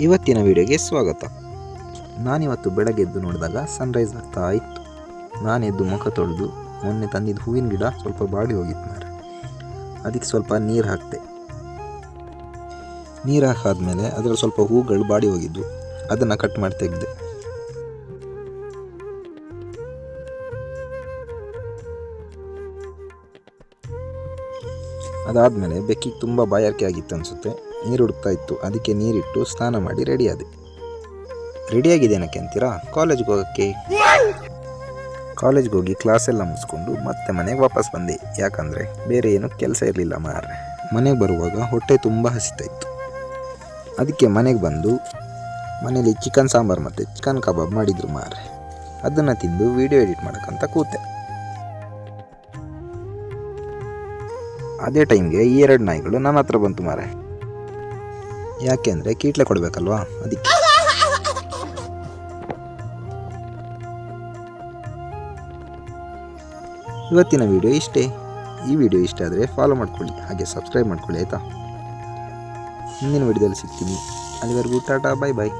ಇವತ್ತಿನ ವಿಡಿಯೋಗೆ ಸ್ವಾಗತ. ನಾನಿವತ್ತು ಬೆಳಗ್ಗೆ ಎದ್ದು ನೋಡಿದಾಗ ಸನ್ರೈಸ್ ಆಗ್ತಾ ಇತ್ತು. ನಾನೆದ್ದು ಮುಖ ತೊಳೆದು ಮೊನ್ನೆ ತಂದಿದ್ದು ಹೂವಿನ ಗಿಡ ಸ್ವಲ್ಪ ಬಾಡಿ ಹೋಗಿತ್ತು ಮಾರೆ. ಅದಕ್ಕೆ ಸ್ವಲ್ಪ ನೀರು ಹಾಕಿದೆ. ನೀರು ಹಾಕಾದ್ಮೇಲೆ ಅದರಲ್ಲಿ ಸ್ವಲ್ಪ ಹೂಗಳು ಬಾಡಿ ಹೋಗಿದ್ವು. ಅದನ್ನು ಕಟ್ ಮಾಡಿ ತೆಗೆದೆ. ಅದಾದಮೇಲೆ ಬೆಕ್ಕಿಗೆ ತುಂಬ ಬಾಯಾರಿಕೆ ಆಗಿತ್ತು ಅನಿಸುತ್ತೆ. ನೀರು ಹುಡುಕ್ತಾ ಇತ್ತು. ಅದಕ್ಕೆ ನೀರಿಟ್ಟು ಸ್ನಾನ ಮಾಡಿ ರೆಡಿಯಾದೆ. ರೆಡಿಯಾಗಿದ್ದೇನಕ್ಕೆ ಅಂತೀರಾ? ಕಾಲೇಜ್ಗೆ ಹೋಗೋಕ್ಕೆ. ಕಾಲೇಜ್ಗೆ ಹೋಗಿ ಕ್ಲಾಸೆಲ್ಲ ಮುಗಿಸ್ಕೊಂಡು ಮತ್ತೆ ಮನೆಗೆ ವಾಪಸ್ ಬಂದೆ. ಯಾಕಂದರೆ ಬೇರೆ ಏನೂ ಕೆಲಸ ಇರಲಿಲ್ಲ ಮಾರ್ರೆ. ಮನೆಗೆ ಬರುವಾಗ ಹೊಟ್ಟೆ ತುಂಬ ಹಸಿತಾ ಇತ್ತು. ಅದಕ್ಕೆ ಮನೆಗೆ ಬಂದು ಮನೇಲಿ ಚಿಕನ್ ಸಾಂಬಾರು ಮತ್ತು ಚಿಕನ್ ಕಬಾಬ್ ಮಾಡಿದರು ಮಾರ್ರೆ. ಅದನ್ನು ತಿಂದು ವಿಡಿಯೋ ಎಡಿಟ್ ಮಾಡೋಕ್ಕಂತ ಕೂತೆ. ಅದೇ ಟೈಮ್ಗೆ ಈ 2 ನಾಯಿಗಳು ನನ್ನ ಹತ್ರ ಬಂತು ಮಾರೆ. ಯಾಕೆ ಅಂದರೆ ಕೀಟ್ಲೆ ಕೊಡಬೇಕಲ್ವಾ, ಅದಕ್ಕೆ. ಇವತ್ತಿನ ವಿಡಿಯೋ ಇಷ್ಟೇ. ಈ ವಿಡಿಯೋ ಇಷ್ಟ ಆದರೆ ಫಾಲೋ ಮಾಡ್ಕೊಳ್ಳಿ, ಹಾಗೆ ಸಬ್ಸ್ಕ್ರೈಬ್ ಮಾಡ್ಕೊಳ್ಳಿ ಆಯಿತಾ. ಮುಂದಿನ ವಿಡಿಯೋದಲ್ಲಿ ಸಿಗ್ತೀನಿ. ಅಲ್ಲಿವರೆಗೂ ಟಾಟಾ, ಬೈ ಬಾಯ್.